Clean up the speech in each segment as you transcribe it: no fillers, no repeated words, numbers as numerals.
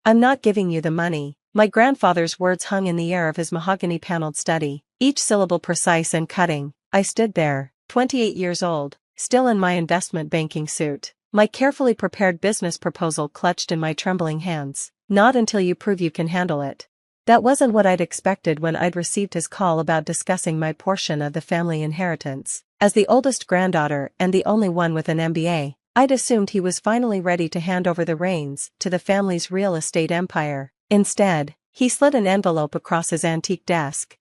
I'm not giving you the money. My grandfather's words hung in the air of his mahogany-paneled study, each syllable precise and cutting. I stood there, 28 years old, still in my investment banking suit, my carefully prepared business proposal clutched in my trembling hands. Not until you prove you can handle it. That wasn't what I'd expected when I'd received his call about discussing my portion of the family inheritance. As the oldest granddaughter and the only one with an MBA, I'd assumed he was finally ready to hand over the reins to the family's real estate empire. Instead, he slid an envelope across his antique desk.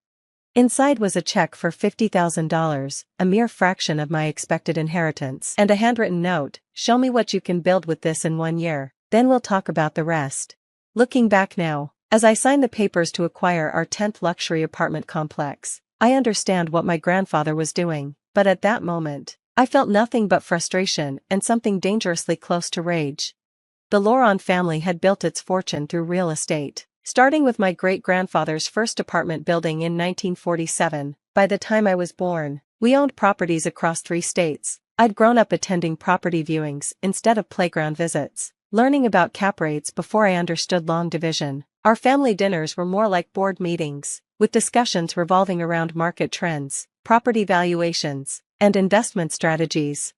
Inside was a check for $50,000, a mere fraction of my expected inheritance, and a handwritten note: "Show me what you can build with this in 1 year, then we'll talk about the rest." Looking back now, as I signed the papers to acquire our 10th luxury apartment complex, I understand what my grandfather was doing, but at that moment, I felt nothing but frustration and something dangerously close to rage. The Laurent family had built its fortune through real estate. Starting with my great-grandfather's first apartment building in 1947, by the time I was born, we owned properties across 3 states. I'd grown up attending property viewings instead of playground visits, learning about cap rates before I understood long division. Our family dinners were more like board meetings, with discussions revolving around market trends, property valuations, and investment strategies.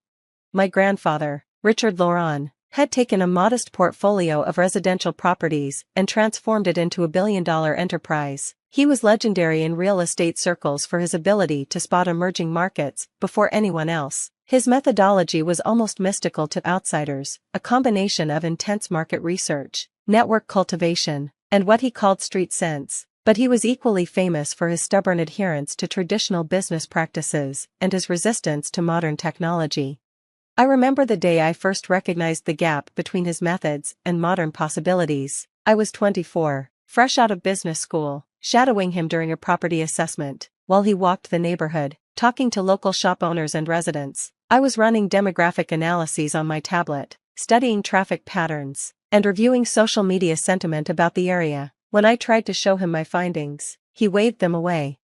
My grandfather, Richard Laurent, had taken a modest portfolio of residential properties and transformed it into a billion-dollar enterprise. He was legendary in real estate circles for his ability to spot emerging markets before anyone else. His methodology was almost mystical to outsiders, a combination of intense market research, network cultivation, and what he called street sense. But he was equally famous for his stubborn adherence to traditional business practices and his resistance to modern technology. I remember the day I first recognized the gap between his methods and modern possibilities. I was 24, fresh out of business school, shadowing him during a property assessment, while he walked the neighborhood, talking to local shop owners and residents. I was running demographic analyses on my tablet, studying traffic patterns, and reviewing social media sentiment about the area. When I tried to show him my findings, he waved them away.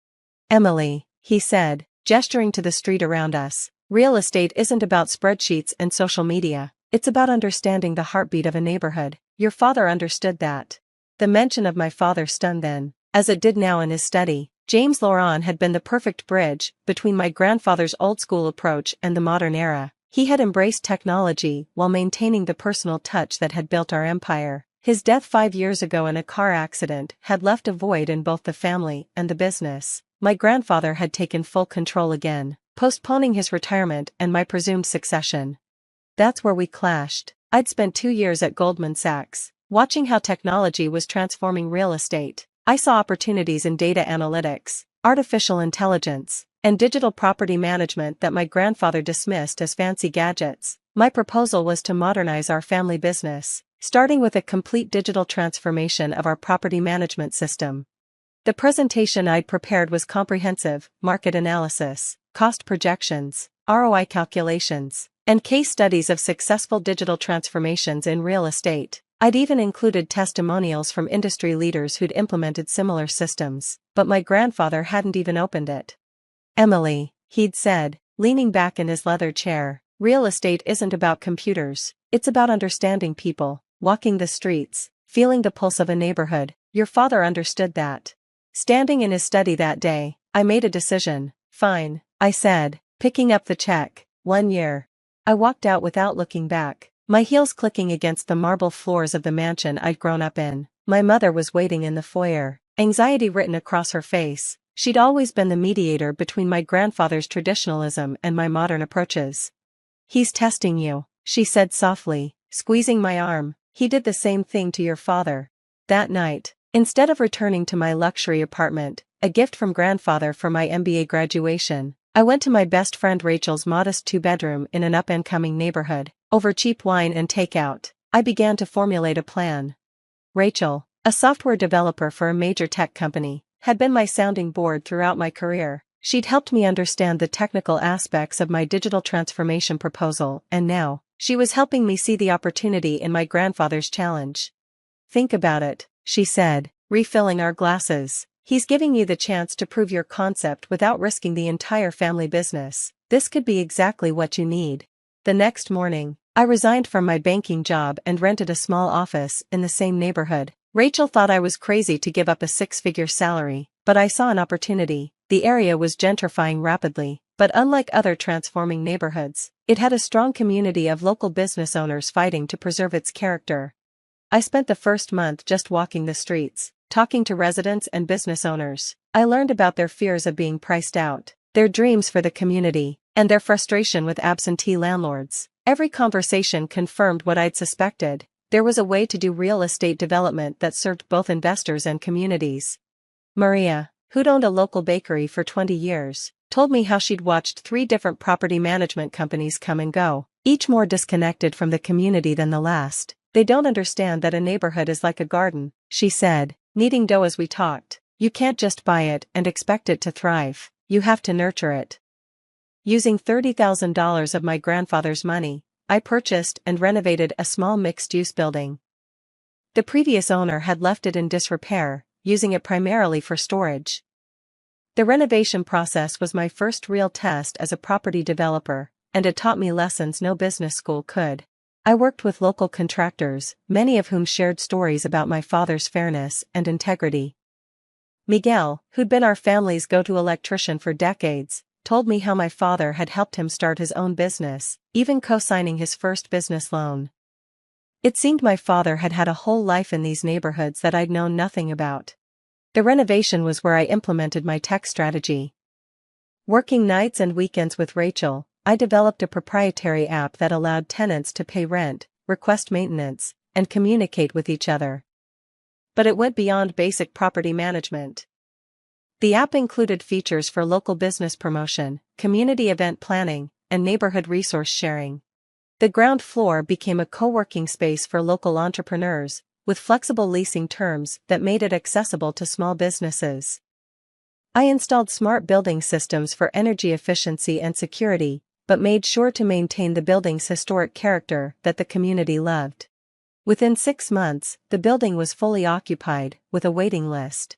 "Emily," he said, gesturing to the street around us, "real estate isn't about spreadsheets and social media, it's about understanding the heartbeat of a neighborhood. Your father understood that." The mention of my father stunned then, as it did now in his study. James Laurent had been the perfect bridge between my grandfather's old-school approach and the modern era. He had embraced technology while maintaining the personal touch that had built our empire. His death 5 years ago in a car accident had left a void in both the family and the business. My grandfather had taken full control again, postponing his retirement and my presumed succession. That's where we clashed. I'd spent 2 years at Goldman Sachs, watching how technology was transforming real estate. I saw opportunities in data analytics, artificial intelligence, and digital property management that my grandfather dismissed as fancy gadgets. My proposal was to modernize our family business, starting with a complete digital transformation of our property management system. The presentation I'd prepared was comprehensive: market analysis, cost projections, ROI calculations, and case studies of successful digital transformations in real estate. I'd even included testimonials from industry leaders who'd implemented similar systems, but my grandfather hadn't even opened it. "Emily," he'd said, leaning back in his leather chair, "real estate isn't about computers, it's about understanding people, walking the streets, feeling the pulse of a neighborhood. Your father understood that." Standing in his study that day, I made a decision. "Fine," I said, picking up the check. 1 year. I walked out without looking back, my heels clicking against the marble floors of the mansion I'd grown up in. My mother was waiting in the foyer, anxiety written across her face. She'd always been the mediator between my grandfather's traditionalism and my modern approaches. "He's testing you," she said softly, squeezing my arm. "He did the same thing to your father." That night, instead of returning to my luxury apartment, a gift from grandfather for my MBA graduation, I went to my best friend Rachel's modest 2-bedroom in an up-and-coming neighborhood. Over cheap wine and takeout, I began to formulate a plan. Rachel, a software developer for a major tech company, had been my sounding board throughout my career. She'd helped me understand the technical aspects of my digital transformation proposal, and now, she was helping me see the opportunity in my grandfather's challenge. "Think about it," she said, refilling our glasses. "He's giving you the chance to prove your concept without risking the entire family business. This could be exactly what you need." The next morning, I resigned from my banking job and rented a small office in the same neighborhood. Rachel thought I was crazy to give up a six-figure salary, but I saw an opportunity. The area was gentrifying rapidly, but unlike other transforming neighborhoods, it had a strong community of local business owners fighting to preserve its character. I spent the first month just walking the streets, talking to residents and business owners. I learned about their fears of being priced out, their dreams for the community, and their frustration with absentee landlords. Every conversation confirmed what I'd suspected. There was a way to do real estate development that served both investors and communities. Maria, who'd owned a local bakery for 20 years, told me how she'd watched 3 different property management companies come and go, each more disconnected from the community than the last. They don't understand that a neighborhood is like a garden, she said, kneading dough as we talked. You can't just buy it and expect it to thrive. You have to nurture it. Using $30,000 of my grandfather's money, I purchased and renovated a small mixed-use building. The previous owner had left it in disrepair, using it primarily for storage. The renovation process was my first real test as a property developer, and it taught me lessons no business school could. I worked with local contractors, many of whom shared stories about my father's fairness and integrity. Miguel, who'd been our family's go-to electrician for decades, told me how my father had helped him start his own business, even co-signing his first business loan. It seemed my father had had a whole life in these neighborhoods that I'd known nothing about. The renovation was where I implemented my tech strategy. Working nights and weekends with Rachel, I developed a proprietary app that allowed tenants to pay rent, request maintenance, and communicate with each other. But it went beyond basic property management. The app included features for local business promotion, community event planning, and neighborhood resource sharing. The ground floor became a co-working space for local entrepreneurs, with flexible leasing terms that made it accessible to small businesses. I installed smart building systems for energy efficiency and security, but made sure to maintain the building's historic character that the community loved. Within 6 months, the building was fully occupied, with a waiting list.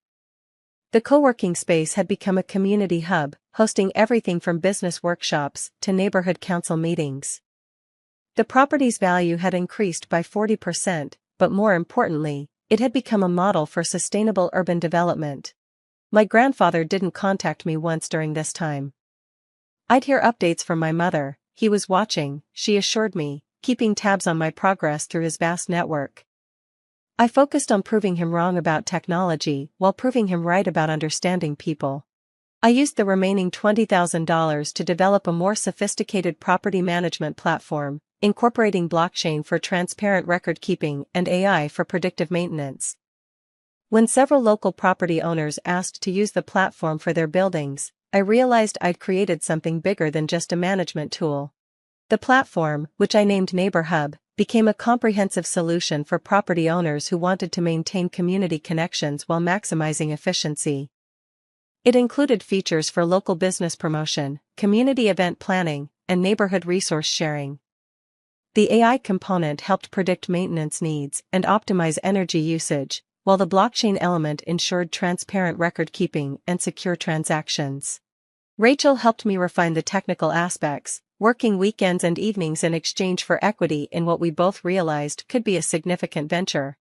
The co-working space had become a community hub, hosting everything from business workshops to neighborhood council meetings. The property's value had increased by 40%, but more importantly, it had become a model for sustainable urban development. My grandfather didn't contact me once during this time. I'd hear updates from my mother. He was watching, she assured me, keeping tabs on my progress through his vast network. I focused on proving him wrong about technology while proving him right about understanding people. I used the remaining $20,000 to develop a more sophisticated property management platform, incorporating blockchain for transparent record keeping and AI for predictive maintenance. When several local property owners asked to use the platform for their buildings, I realized I'd created something bigger than just a management tool. The platform, which I named Neighbor Hub, became a comprehensive solution for property owners who wanted to maintain community connections while maximizing efficiency. It included features for local business promotion, community event planning, and neighborhood resource sharing. The AI component helped predict maintenance needs and optimize energy usage, while the blockchain element ensured transparent record keeping and secure transactions. Rachel helped me refine the technical aspects, working weekends and evenings in exchange for equity in what we both realized could be a significant venture.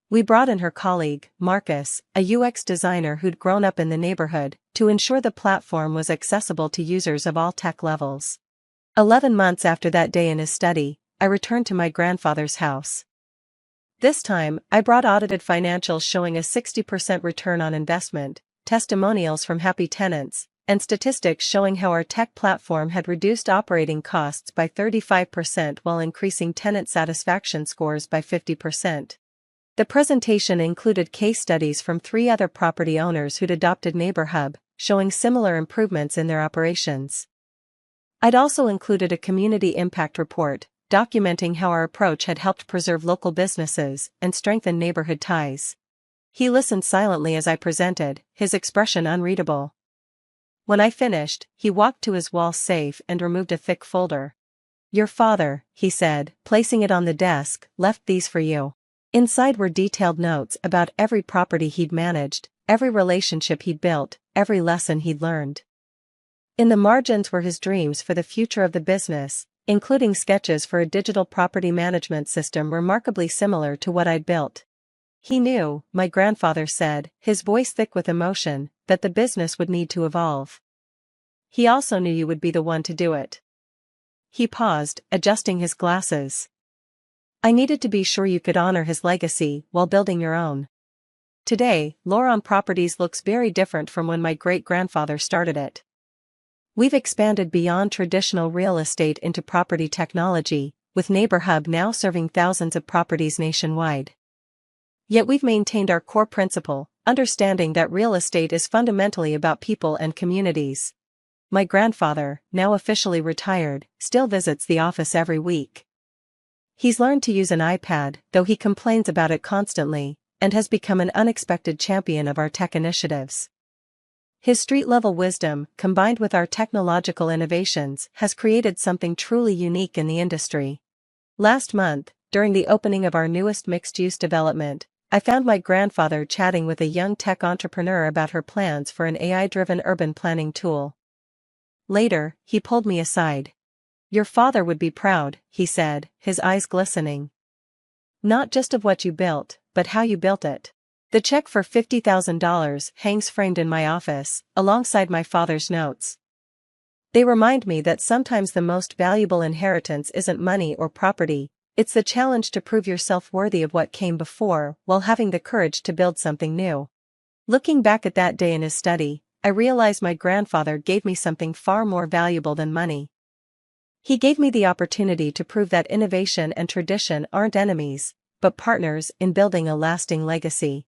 We brought in her colleague, Marcus, a UX designer who'd grown up in the neighborhood, to ensure the platform was accessible to users of all tech levels. 11 months after that day in his study, I returned to my grandfather's house. This time, I brought audited financials showing a 60% return on investment, testimonials from happy tenants, and statistics showing how our tech platform had reduced operating costs by 35% while increasing tenant satisfaction scores by 50%. The presentation included case studies from 3 other property owners who'd adopted Neighbor Hub, showing similar improvements in their operations. I'd also included a community impact report, documenting how our approach had helped preserve local businesses and strengthen neighborhood ties. He listened silently as I presented, his expression unreadable. When I finished, he walked to his wall safe and removed a thick folder. "Your father," he said, placing it on the desk, "left these for you." Inside were detailed notes about every property he'd managed, every relationship he'd built, every lesson he'd learned. In the margins were his dreams for the future of the business, including sketches for a digital property management system remarkably similar to what I'd built. He knew, my grandfather said, his voice thick with emotion, that the business would need to evolve. He also knew you would be the one to do it. He paused, adjusting his glasses. I needed to be sure you could honor his legacy while building your own. Today, Loron Properties looks very different from when my great-grandfather started it. We've expanded beyond traditional real estate into property technology, with NeighborHub now serving thousands of properties nationwide. Yet we've maintained our core principle, understanding that real estate is fundamentally about people and communities. My grandfather, now officially retired, still visits the office every week. He's learned to use an iPad, though he complains about it constantly, and has become an unexpected champion of our tech initiatives. His street-level wisdom, combined with our technological innovations, has created something truly unique in the industry. Last month, during the opening of our newest mixed-use development, I found my grandfather chatting with a young tech entrepreneur about her plans for an AI-driven urban planning tool. Later, he pulled me aside. Your father would be proud, he said, his eyes glistening. Not just of what you built, but how you built it. The check for $50,000 hangs framed in my office, alongside my father's notes. They remind me that sometimes the most valuable inheritance isn't money or property, it's the challenge to prove yourself worthy of what came before while having the courage to build something new. Looking back at that day in his study, I realize my grandfather gave me something far more valuable than money. He gave me the opportunity to prove that innovation and tradition aren't enemies, but partners in building a lasting legacy.